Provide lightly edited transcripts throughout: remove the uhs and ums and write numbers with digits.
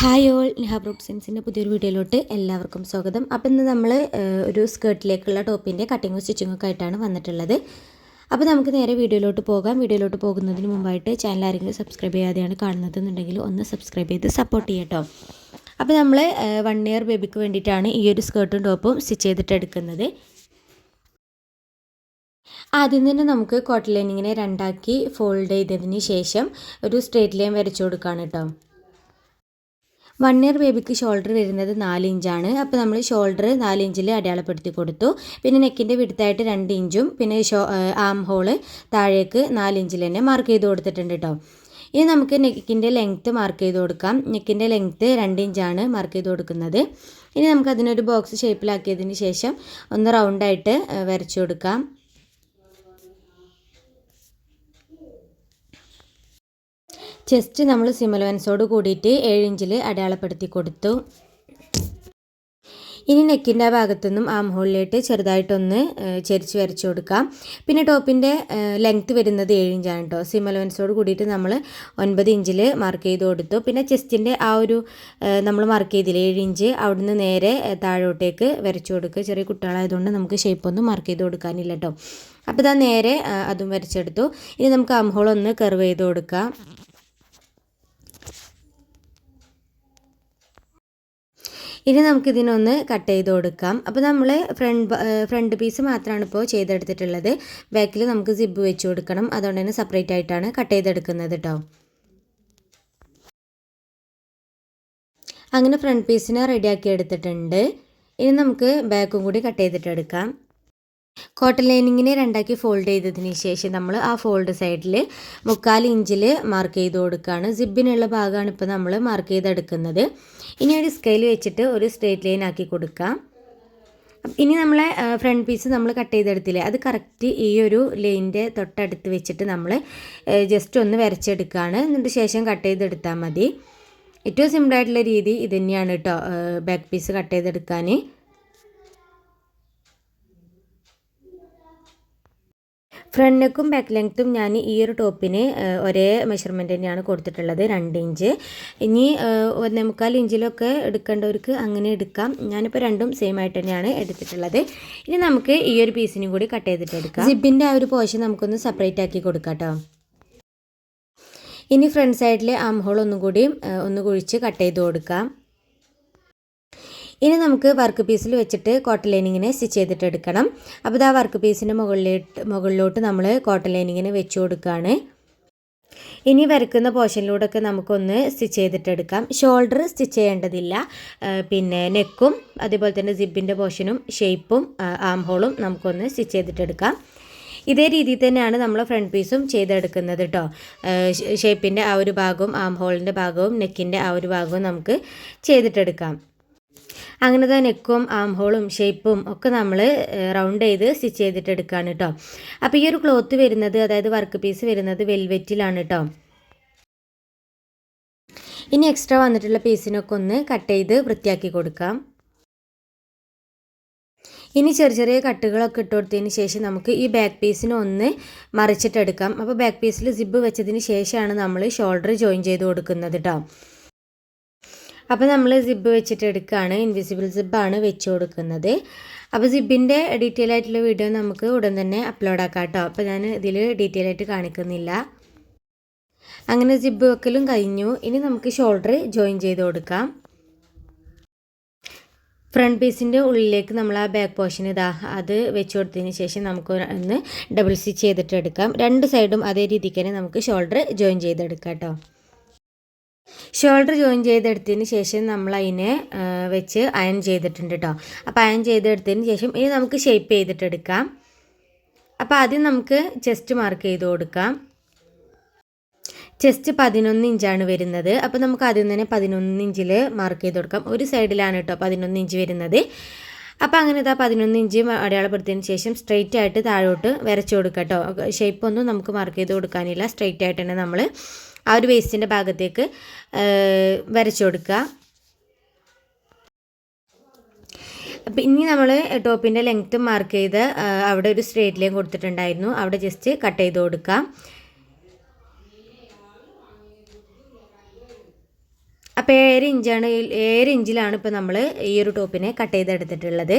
Hi all, Niha broad സെൻസിൻ്റെ പുതിയൊരു വീഡിയോയിലോട്ട് എല്ലാവർക്കും സ്വാഗതം. അപ്പോൾ ഇന്ന് നമ്മൾ ഒരു സ്കേർട്ടിലേക്കുള്ള ടോപ്പിൻ്റെ കട്ടിങ്ങും സ്റ്റിച്ചിങ്ങും ഒക്കെ ആയിട്ടാണ് വന്നിട്ടുള്ളത്. അപ്പോൾ നമുക്ക് നേരെ വീഡിയോയിലോട്ട് പോകാം. വീഡിയോയിലോട്ട് പോകുന്നതിന് മുമ്പായിട്ട് ചാനൽ ആരെങ്കിലും സബ്സ്ക്രൈബ് ചെയ്യാതെയാണ് കാണുന്നതെന്നുണ്ടെങ്കിൽ ഒന്ന് സബ്സ്ക്രൈബ് ചെയ്ത് സപ്പോർട്ട് ചെയ്യട്ടോ. അപ്പോൾ നമ്മൾ 1 ഇയർ ബേബിക്ക് വേണ്ടിയിട്ടാണ് ഈ ഒരു സ്കേർട്ടും ടോപ്പും സ്റ്റിച്ച് ചെയ്തിട്ട് എടുക്കുന്നത്. ആദ്യം തന്നെ നമുക്ക് കോട്ടൺ ലൈനിങ്ങിനെ രണ്ടാക്കി ഫോൾഡ് ചെയ്തതിന് ശേഷം ഒരു സ്ട്രേറ്റ് ലൈൻ വരച്ചു കൊടുക്കുകയാണ് കേട്ടോ. 1 ഇയർ ബേബിക്ക് ഷോൾഡർ വരുന്നത് 4 ഇഞ്ചാണ്. അപ്പോൾ നമ്മൾ ഷോൾഡർ 4 ഇഞ്ചിൽ അടയാളപ്പെടുത്തി കൊടുത്തു. പിന്നെ നെക്കിൻ്റെ വിടുത്തായിട്ട് 2 ഇഞ്ചും പിന്നെ ആം ഹോള് താഴേക്ക് 4 ഇഞ്ചിൽ തന്നെ മാർക്ക് ചെയ്ത് കൊടുത്തിട്ടുണ്ട് കേട്ടോ. ഇനി നമുക്ക് നെക്കിൻ്റെ ലെങ്ത്ത് മാർക്ക് ചെയ്ത് കൊടുക്കാം. നെക്കിൻ്റെ ലെങ്ത്ത് 2 ഇഞ്ചാണ് മാർക്ക് ചെയ്ത് കൊടുക്കുന്നത്. ഇനി നമുക്ക് അതിനൊരു ബോക്സ് ഷേപ്പിലാക്കിയതിന് ശേഷം ഒന്ന് റൗണ്ടായിട്ട് വരച്ചു കൊടുക്കാം. ചെസ്റ്റ് നമ്മൾ സിം അലവൻസോട് കൂടിയിട്ട് 7 ഇഞ്ചിൽ അടയാളപ്പെടുത്തി കൊടുത്തു. ഇനി നെക്കിൻ്റെ ഭാഗത്തുനിന്നും ആം ഹോളിലേക്ക് ചെറുതായിട്ടൊന്ന് ചെരിച്ച് വരച്ചു കൊടുക്കാം. പിന്നെ ടോപ്പിൻ്റെ ലെങ്ത്ത് വരുന്നത് 7 ഇഞ്ചാണ് കേട്ടോ. സിം അലവൻസോട് കൂടിയിട്ട് നമ്മൾ 9 ഇഞ്ചിൽ മാർക്ക് ചെയ്ത് കൊടുത്തു. പിന്നെ ചെസ്റ്റിൻ്റെ ആ ഒരു നമ്മൾ മാർക്ക് ചെയ്തില്ലേ 7 ഇഞ്ച്, അവിടുന്ന് നേരെ താഴോട്ടേക്ക് വരച്ചു കൊടുക്കുക. ചെറിയ കുട്ടികളായതുകൊണ്ട് നമുക്ക് ഷേപ്പൊന്നും മാർക്ക് ചെയ്ത് കൊടുക്കാനില്ല കേട്ടോ. അപ്പോൾ ഇതാ നേരെ അതും വരച്ചെടുത്തു. ഇനി നമുക്ക് ആം ഹോൾ ഒന്ന് കർവ് ചെയ്ത് കൊടുക്കാം. ഇനി നമുക്കിതിനൊന്ന് കട്ട് ചെയ്ത് കൊടുക്കാം. അപ്പോൾ നമ്മൾ ഫ്രണ്ട് പീസ് മാത്രമാണ് ഇപ്പോൾ ചെയ്തെടുത്തിട്ടുള്ളത്. ബാക്കിൽ നമുക്ക് സിബ് വെച്ച് കൊടുക്കണം. അതുകൊണ്ട് തന്നെ സെപ്പറേറ്റ് ആയിട്ടാണ് കട്ട് ചെയ്തെടുക്കുന്നത് കേട്ടോ. അങ്ങനെ ഫ്രണ്ട് പീസിനെ റെഡിയാക്കി എടുത്തിട്ടുണ്ട്. ഇനി നമുക്ക് ബാക്കും കൂടി കട്ട് ചെയ്തിട്ടെടുക്കാം. കോട്ടൺ ലൈനിങ്ങിനെ രണ്ടാക്കി ഫോൾഡ് ചെയ്തതിന് ശേഷം നമ്മൾ ആ ഫോൾഡ് സൈഡിൽ 3/4 ഇഞ്ചിൽ മാർക്ക് ചെയ്ത് കൊടുക്കുകയാണ്. സിബിനുള്ള ഭാഗമാണ് ഇപ്പോൾ നമ്മൾ മാർക്ക് ചെയ്തെടുക്കുന്നത്. ഇനി ഒരു സ്കെയിൽ വെച്ചിട്ട് ഒരു സ്ട്രേറ്റ് ലൈൻ ആക്കി കൊടുക്കാം. ഇനി നമ്മളെ ഫ്രണ്ട് പീസ് നമ്മൾ കട്ട് ചെയ്തെടുത്തില്ലേ, അത് കറക്റ്റ് ഈ ഒരു ലൈനിൻ്റെ തൊട്ടടുത്ത് വെച്ചിട്ട് നമ്മൾ ജസ്റ്റ് ഒന്ന് വരച്ചെടുക്കുകയാണ്. എന്നിട്ട് ശേഷം കട്ട് ചെയ്തെടുത്താൽ മതി. ഏറ്റവും സിമ്പിളായിട്ടുള്ള രീതി ഇത് തന്നെയാണ് കേട്ടോ, ബാക്ക് പീസ് കട്ട് ചെയ്തെടുക്കാൻ. ഫ്രണ്ട് നെക്കും ബാക്ക് ലെങ്ത്തും ഞാൻ ഈ ഒരു ടോപ്പിന് ഒരേ മെഷർമെൻറ്റ് തന്നെയാണ് കൊടുത്തിട്ടുള്ളത്, 2 ഇഞ്ച്. ഇനി 1.25 ഇഞ്ചിലൊക്കെ എടുക്കേണ്ടവർക്ക് അങ്ങനെ എടുക്കാം. ഞാനിപ്പോൾ രണ്ടും സെയിം ആയിട്ട് തന്നെയാണ് എടുത്തിട്ടുള്ളത്. ഇനി നമുക്ക് ഈ ഒരു പീസിനും കൂടി കട്ട് ചെയ്തിട്ട് എടുക്കാം. സിബിൻ്റെ ആ ഒരു പോർഷൻ നമുക്കൊന്ന് സെപ്പറേറ്റ് ആക്കി കൊടുക്കാം കേട്ടോ. ഇനി ഫ്രണ്ട് സൈഡിലെ ആം ഹോൾ ഒന്ന് കുഴിച്ച് കട്ട് ചെയ്ത് കൊടുക്കാം. ഇനി നമുക്ക് വർക്ക് പീസിൽ വെച്ചിട്ട് കോട്ടൺ ലൈനിങ്ങിനെ സ്റ്റിച്ച് ചെയ്തിട്ട് എടുക്കണം. അപ്പോൾ ആ വർക്ക് പീസിൻ്റെ മുകളിലോട്ട് നമ്മൾ കോട്ടൺ ലൈനിങ്ങിനെ വെച്ച് കൊടുക്കുകയാണ്. ഇനി വരയ്ക്കുന്ന പോർഷനിലൂടെയൊക്കെ നമുക്കൊന്ന് സ്റ്റിച്ച് ചെയ്തിട്ടെടുക്കാം. ഷോൾഡർ സ്റ്റിച്ച് ചെയ്യേണ്ടതില്ല. പിന്നെ നെക്കും അതേപോലെ തന്നെ സിബിൻ്റെ പോർഷനും ഷേപ്പും ആം ഹോളും നമുക്കൊന്ന് സ്റ്റിച്ച് ചെയ്തിട്ടെടുക്കാം. ഇതേ രീതിയിൽ തന്നെയാണ് നമ്മൾ ഫ്രണ്ട് പീസും ചെയ്തെടുക്കുന്നത് കേട്ടോ. ഷേപ്പിൻ്റെ ആ ഒരു ഭാഗവും ആം ഹോളിൻ്റെ ഭാഗവും നെക്കിൻ്റെ ആ ഒരു ഭാഗവും നമുക്ക് ചെയ്തിട്ടെടുക്കാം. അങ്ങനെ തന്നെ നെക്കും ആം ഹോളും ഷേപ്പും ഒക്കെ നമ്മൾ റൗണ്ട് ചെയ്ത് സ്റ്റിച്ച് ചെയ്തിട്ട് എടുക്കുകയാണ് കേട്ടോ. അപ്പോൾ ഈ ഒരു ക്ലോത്ത് വരുന്നത്, അതായത് വർക്ക് പീസ് വരുന്നത് വെൽവെറ്റിലാണ് കേട്ടോ. ഇനി എക്സ്ട്രാ വന്നിട്ടുള്ള പീസിനൊക്കെ ഒന്ന് കട്ട് ചെയ്ത് വൃത്തിയാക്കി കൊടുക്കാം. ഇനി ചെറിയ കട്ടുകളൊക്കെ ഇട്ട് കൊടുത്തതിന് ശേഷം നമുക്ക് ഈ ബാക്ക് പീസിനെ ഒന്ന് മറിച്ചിട്ടെടുക്കാം. അപ്പോൾ ബാക്ക് പീസിൽ സിബ് വെച്ചതിന് ശേഷമാണ് നമ്മൾ ഷോൾഡർ ജോയിൻ ചെയ്ത് കൊടുക്കുന്നത് കേട്ടോ. അപ്പോൾ നമ്മൾ സിബ് വെച്ചിട്ട് എടുക്കുകയാണ്. ഇൻവിസിബിൾ സിബാണ് വെച്ച് കൊടുക്കുന്നത്. അപ്പോൾ സിബിൻ്റെ ഡീറ്റെയിൽ ആയിട്ടുള്ള വീഡിയോ നമുക്ക് ഉടൻ തന്നെ അപ്ലോഡ് ആക്കാം കേട്ടോ. അപ്പോൾ ഞാൻ ഇതിൽ ഡീറ്റെയിൽ ആയിട്ട് കാണിക്കുന്നില്ല. അങ്ങനെ സിബ് വെക്കലും കഴിഞ്ഞു. ഇനി നമുക്ക് ഷോൾഡർ ജോയിൻ ചെയ്ത് കൊടുക്കാം. ഫ്രണ്ട് പീസിൻ്റെ ഉള്ളിലേക്ക് നമ്മൾ ആ ബാക്ക് പോർഷൻ അത് വെച്ച് കൊടുത്തതിന് ശേഷം നമുക്ക് ഒന്ന് ഡബിൾ സ്റ്റിച്ച് ചെയ്തിട്ട് എടുക്കാം. 2 സൈഡും അതേ രീതിക്ക് തന്നെ നമുക്ക് ഷോൾഡർ ജോയിൻ ചെയ്തെടുക്കാം കേട്ടോ. ഷോൾഡർ ജോയിൻ ചെയ്തെടുത്തതിന് ശേഷം നമ്മൾ അതിനെ വെച്ച് അയൺ ചെയ്തിട്ടുണ്ട് കേട്ടോ. അപ്പോൾ അയൺ ചെയ്തെടുത്തതിന് ശേഷം ഇനി നമുക്ക് ഷേപ്പ് ചെയ്തിട്ടെടുക്കാം. അപ്പോൾ ആദ്യം നമുക്ക് ചെസ്റ്റ് മാർക്ക് ചെയ്ത് കൊടുക്കാം. ചെസ്റ്റ് 11 ഇഞ്ചാണ് വരുന്നത്. അപ്പോൾ നമുക്ക് ആദ്യം തന്നെ 11 ഇഞ്ചിൽ മാർക്ക് ചെയ്ത് കൊടുക്കാം. ഒരു സൈഡിലാണ് കേട്ടോ 11 ഇഞ്ച് വരുന്നത്. അപ്പോൾ അങ്ങനെ 11 ഇഞ്ച് അടയാളപ്പെടുത്തിയതിന് ശേഷം സ്ട്രെയിറ്റ് ആയിട്ട് താഴോട്ട് വരച്ചു കൊടുക്കാം കേട്ടോ. ഷേപ്പൊന്നും നമുക്ക് മാർക്ക് ചെയ്ത് കൊടുക്കാനില്ല. സ്ട്രെയിറ്റ് ആയിട്ട് തന്നെ നമ്മൾ ആ ഒരു വേസ്റ്റിൻ്റെ ഭാഗത്തേക്ക് വരച്ചു കൊടുക്കുക. അപ്പം ഇനി നമ്മൾ ടോപ്പിൻ്റെ ലെങ്ത്ത് മാർക്ക് ചെയ്ത് അവിടെ ഒരു സ്ട്രേറ്റ് ലൈൻ കൊടുത്തിട്ടുണ്ടായിരുന്നു. അവിടെ ജസ്റ്റ് കട്ട് ചെയ്ത് കൊടുക്കാം. അപ്പോൾ 7 ഇഞ്ചിലാണ് ഇപ്പോൾ നമ്മൾ ഈ ഒരു ടോപ്പിനെ കട്ട് ചെയ്തെടുത്തിട്ടുള്ളത്.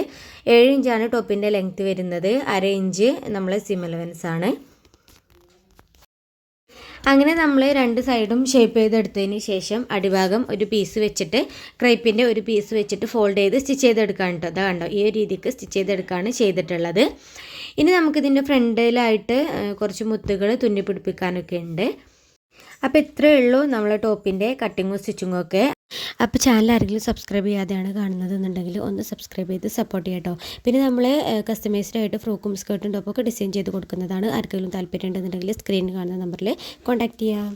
7 ഇഞ്ചാണ് ടോപ്പിൻ്റെ ലെങ്ത്ത് വരുന്നത്. 1/2 ഇഞ്ച് നമ്മൾ സിം അലവൻസ് ആണ്. അങ്ങനെ നമ്മൾ 2 സൈഡും ഷേപ്പ് ചെയ്തെടുത്തതിന് ശേഷം അടിഭാഗം ഒരു പീസ് വെച്ചിട്ട് ക്രേപ്പിൻ്റെ ഒരു പീസ് വെച്ചിട്ട് ഫോൾഡ് ചെയ്ത് സ്റ്റിച്ച് ചെയ്തെടുക്കാൻ കേട്ടോ. അതാ കണ്ടോ, ഈ ഒരു രീതിക്ക് സ്റ്റിച്ച് ചെയ്തെടുക്കുകയാണ് ചെയ്തിട്ടുള്ളത്. ഇനി നമുക്കിതിൻ്റെ ഫ്രണ്ടിലായിട്ട് കുറച്ച് മുത്തുകൾ തുന്നി പിടിപ്പിക്കാനൊക്കെ ഉണ്ട്. അപ്പോൾ ഇത്രയേ ഉള്ളൂ നമ്മളെ ടോപ്പിൻ്റെ കട്ടിങ്ങും സ്റ്റിച്ചിങ്ങും ഒക്കെ. അപ്പോൾ ചാനൽ ആരെങ്കിലും സബ്സ്ക്രൈബ് ചെയ്യാതെയാണ് കാണുന്നത് എന്നുണ്ടെങ്കിൽ ഒന്ന് സബ്സ്ക്രൈബ് ചെയ്ത് സപ്പോർട്ട് ചെയ്യാം കേട്ടോ. പിന്നെ നമ്മൾ കസ്റ്റമൈസ്ഡ് ആയിട്ട് ഫ്രോക്കും സ്കേർട്ടും ടോപ്പൊക്കെ ഡിസൈൻ ചെയ്ത് കൊടുക്കുന്നതാണ്. ആർക്കെങ്കിലും താല്പര്യം ഉണ്ടെന്നുണ്ടെങ്കിൽ സ്ക്രീനിൽ കാണുന്ന നമ്പറിൽ കോൺടാക്റ്റ് ചെയ്യാം.